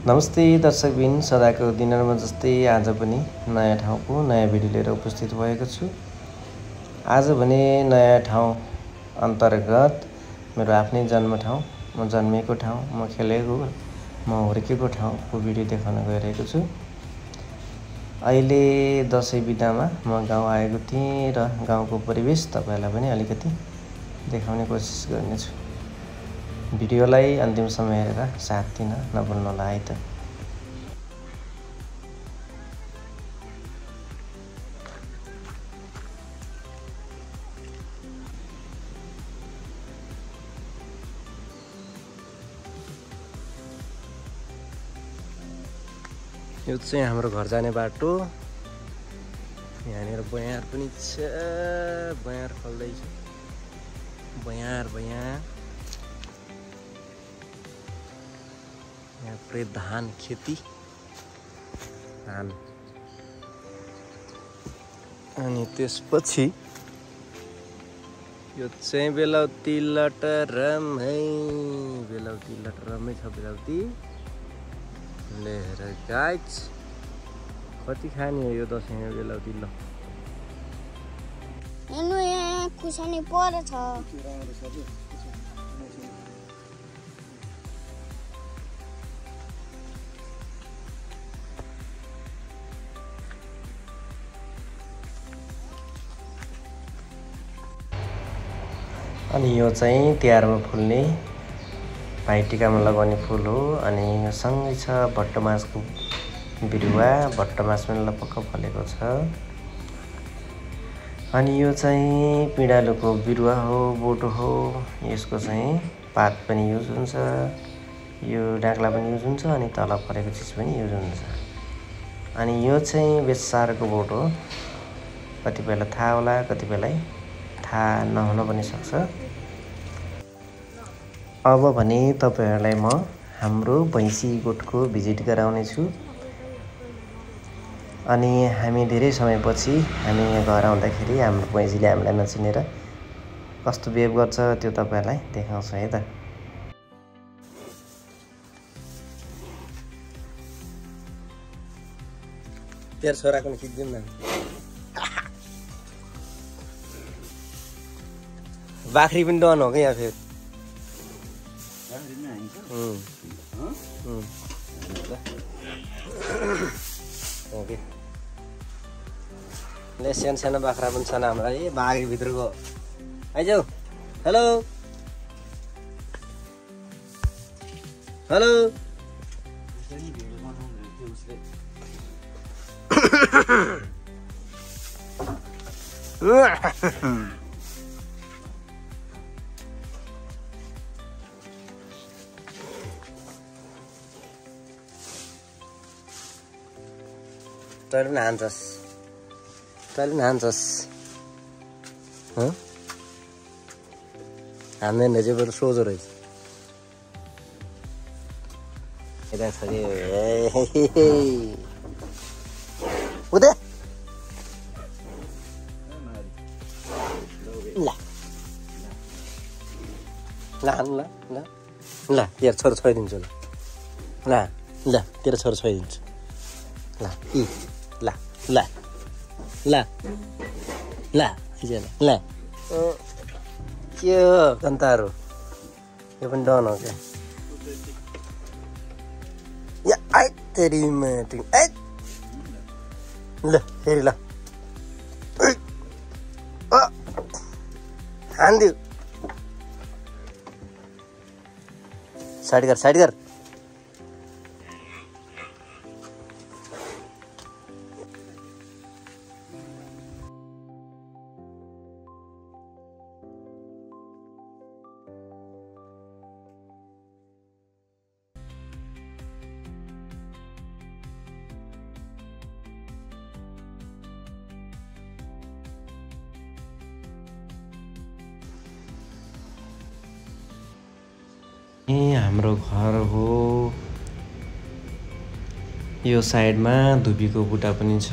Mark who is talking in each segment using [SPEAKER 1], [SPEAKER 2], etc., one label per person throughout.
[SPEAKER 1] नमस्ते दर्शकबिन, सदाको दिनमा जस्तै आज पनि नयाँ ठाउँको नयाँ भिडियो लिएर उपस्थित भएको छु। आज भने नयाँ ठाउँ अन्तर्गत मेरो आफ्नै जन्म ठाउँ, म जन्मेको ठाउँ, म खेलेको, म हुर्केको ठाउँको भिडियो देखाउन गइरहेको छु। अहिले दसैँ बिदामा म गाउँ आएको थिएँ र गाउँको परिवेश तपाईहरुलाई पनि अलिकति देखाउने कोसिस गर्नेछु। भिडियोलाई अन्तिमसम्म हेरेर साथ दिन नभुल्नुहोला है त। यो चाहिँ हाम्रो घर जाने बाटो। यहाँनिर बयार पनि छ, बयार फल्दैछ, बयार। यहाँ पुरै धान खेती, धान। अनि त्यसपछि यो चाहिँ बेलाउती लटरम है, बेलाउती लटरमै छ बेलाउती। लेर गाइज कति खाने हो यो दसैँमा बेलाउती? ल
[SPEAKER 2] हेर्नु यहाँ खुर्सानी परेछ।
[SPEAKER 1] अनि यो चाहिँ तिहारमा फुल्ने, भाइटिकामा लगाउने फुल हो। अनि यो सँगै छ भट्टमासको बिरुवा, भट्टमास पनि लपक्क फलेको छ। अनि यो चाहिँ पिँडालुको बिरुवा हो, बोटो हो। यसको चाहिँ पात पनि युज हुन्छ, यो डाक्ला पनि युज हुन्छ, अनि तल फलेको चिज पनि युज हुन्छ। अनि यो चाहिँ बेसारको बोट हो। कतिपयलाई थाहा होला, कतिपयलाई थाहा नहुन पनि सक्छ। अब भने तपाईहरुलाई म हाम्रो भैँसी गोठको भिजिट गराउने छु। अनि हामी धेरै समयपछि हामी यहाँ घर आउँदाखेरि हाम्रो भैँसीले हामीलाई नचिनेर कस्तो बिहेभ गर्छ त्यो तपाईहरुलाई देखाउँछु है त। तेरो छोराको खिच्दिउँ न। बाख्री पनि डन हो क्या यहाँ फेरि। ओके, ले सानो बाख्रा पनि छन् हाम्रा। ए बाघी भित्रको आइजाऊ। Hello hello. तैँले पनि हान्छस्, तैँले पनि हान्छस्। हान्दैन चाहिँ बरु सोझो रहेछ। यता छ कि उदे ल ल ल ल तेरो छोरो छोइदिन्छु। ल ल तेरो छोरो छोइदिन्छु। ल इ ल ल ल ल ल के हो कन्ताहरू? यो पनि डन हो क्या। या आइ तेरी मेटिङ आइ। ल फेरि ल हान्दिउ। साइड कर, साइड कर। हाम्रो घर हो। यो साइडमा धुपीको बुट्टा पनि छ।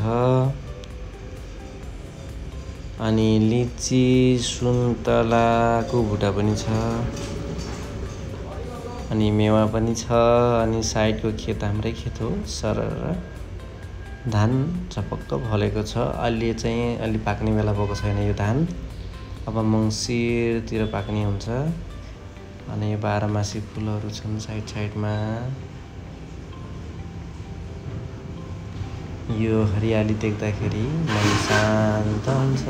[SPEAKER 1] अनि लिची सुन्तलाको बुट्टा पनि छ। अनि मेवा पनि छ। अनि साइडको खेत हाम्रै खेत हो। सरर धान झपक्क फलेको छ। अहिले चाहिँ अलि पाक्ने बेला भएको छैन यो धान। अब मङ्सिरतिर पाक्ने हुन्छ। अनि यो बाह्रमासी फुलहरू छन् साइडमा। यो हरियाली देख्दाखेरि मन शान्त हुन्छ।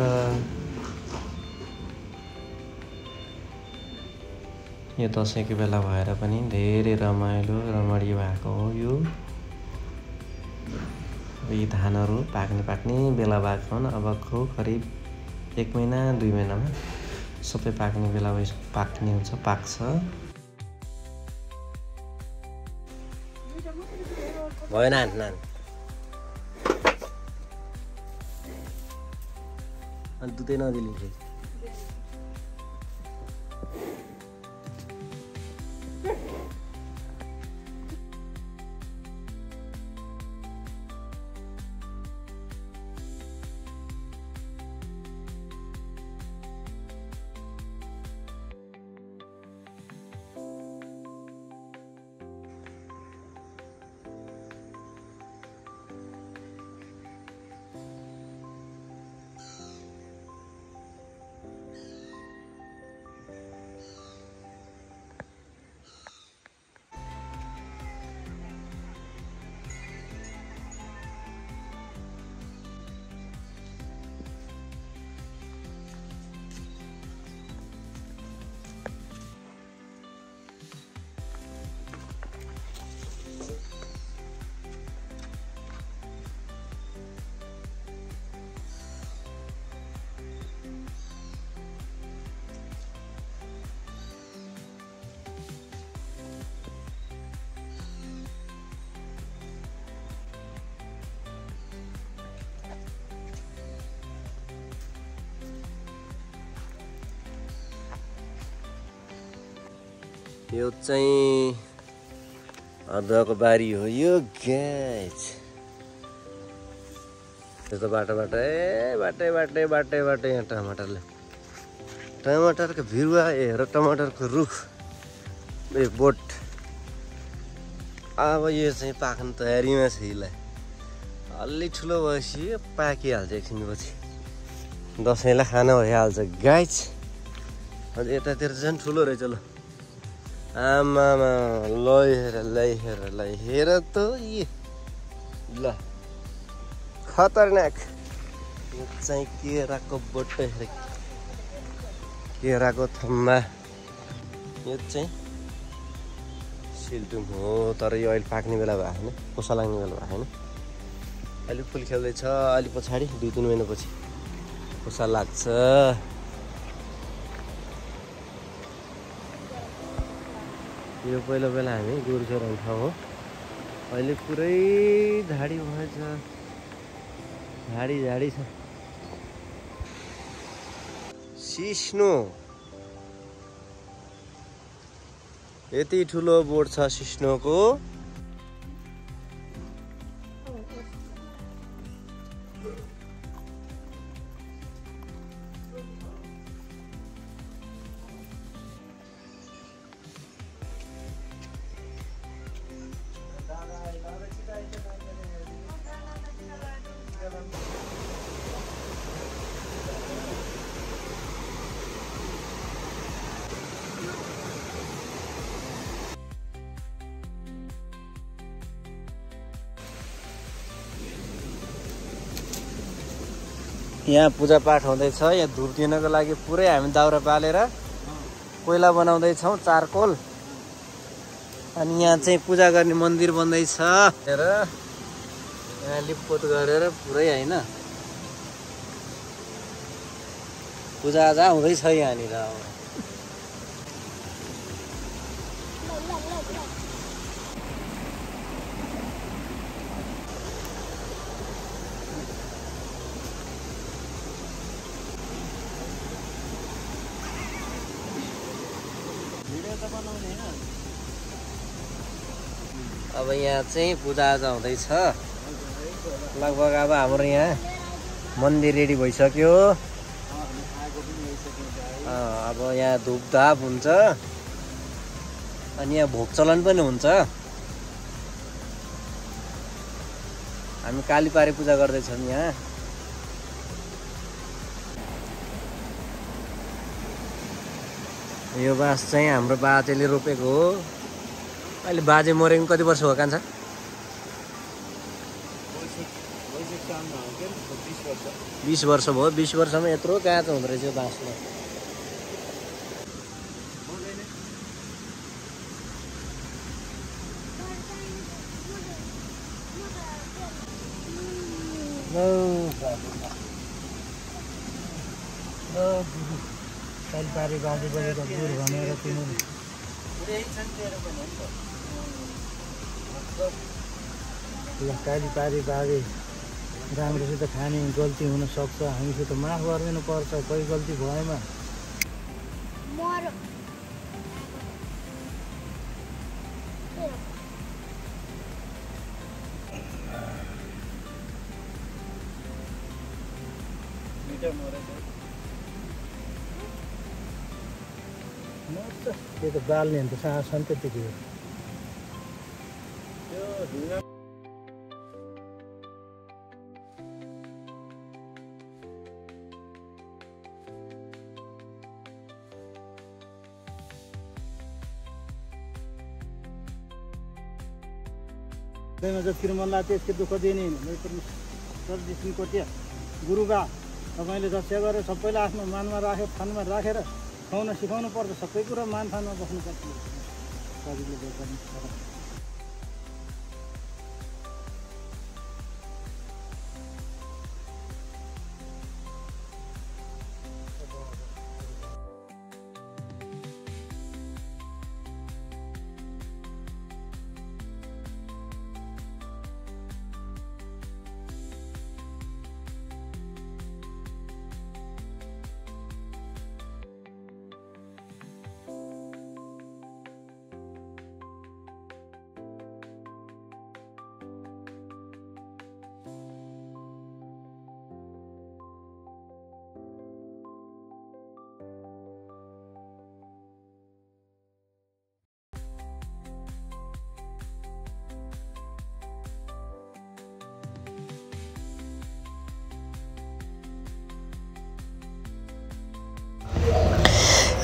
[SPEAKER 1] यो दसैँको बेला भएर पनि धेरै रमाइलो भएको हो यो। यी धानहरू पाक्ने बेला भएको हुन्। अबको करिब 1 महिना 2 महिनामा सबै पाक्ने बेला पाक्ने हुन्छ, पाक्छ। भएन नान अनि दुधै नदिलिन्छ। यो चाहिँ अदुवाको बारी हो यो गाइस। त्यस्तो बाटो यहाँ टमाटरको बिरुवा र टमाटरको रुख बोट। अब यो चाहिँ पाक्ने तयारीमा छ। यसलाई अलि ठुलो भएपछि पाकिहाल्छ। एकछिनपछि दसैँलाई खाना भइहाल्छ गाइस। अनि यतातिर झन् ठुलो रहेछ। ल आमामा हेर त यी ल खतरनाक। यो चाहिँ केराको बोट, केराको थम्बा। यो चाहिँ सिल्टुङ हो। तर यो अहिले पाक्ने बेला भएको छैन, कोसा लाग्ने बेला भएको छैन। अहिले फुल खेल्दैछ। अलि पछाडि 2-3 महिनापछि कोसा लाग्छ। यो पहिला हामी गोरु चराउने ठाउँ हो। अहिले पुरै झाडी भएछ, झाडी छ। सिस्नो यति ठुलो बोट छ सिस्नोको। यहाँ पूजापाठ हुँदैछ। यहाँ धुप दिनको लागि पुरै हामी दाउरा बालेर कोइला बनाउँदैछौँ, चारकोल। अनि यहाँ चाहिँ पूजा गर्ने मन्दिर बन्दैछ। हेर यहाँ लिपपोत गरेर पुरै होइन पूजाआजा हुँदैछ यहाँनिर। अब यहाँ चाहिँ पूजाआजा हुँदैछ लगभग। अब हाम्रो यहाँ मन्दिर रेडी भइसक्यो। अब यहाँ धुपधाप हुन्छ। अनि यहाँ भोग चलन पनि हुन्छ। हामी कालीपारे पूजा गर्दैछौँ यहाँ। यो बाँस चाहिँ हाम्रो बाजेले रोपेको हो। अहिले बाजे मरेको कति वर्ष हो कान्छ? 20 वर्ष भयो। 20 वर्षमा यत्रो काँचो हुँदो रहेछ बाँसमा।
[SPEAKER 3] कालीपारे बाजे बजेको गुर भनेर तिमीले कालीपारे बाजे राम्रोसित खाने गल्ती हुनसक्छ, हामीसित माफ गरिदिनु पर्छ कोही गल्ती भएमा। त्यो त बाल्ने हो नि त, साँझ छ नि त्यतिकै। जति मन लाग्छ त्यसको दुःख दिने गुरुबा तपाईँले रक्षा गरेर सबैलाई आफ्नो मानमा राखेर थानमा राखेर खुवाउन सिकाउनु पर्छ। सबै कुरा मान थानमा बस्नुपर्छ।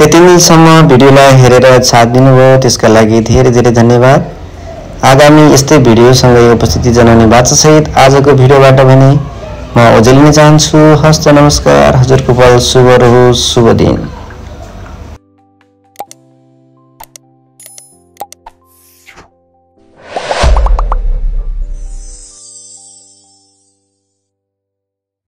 [SPEAKER 1] यति बेलसम्म भिडियोलाई हेरेर साथ दिनुभयो त्यसका लागि धेरै धेरै धन्यवाद। आगामी यस्तै भिडियोसँगै उपस्थिति जनाउने बाचासहित आजको भिडियोबाट भने म ओझेलिन चाहन्छु। हस्त नमस्कार। हजुरको पल शुभ रहोस्। शुभ दिन।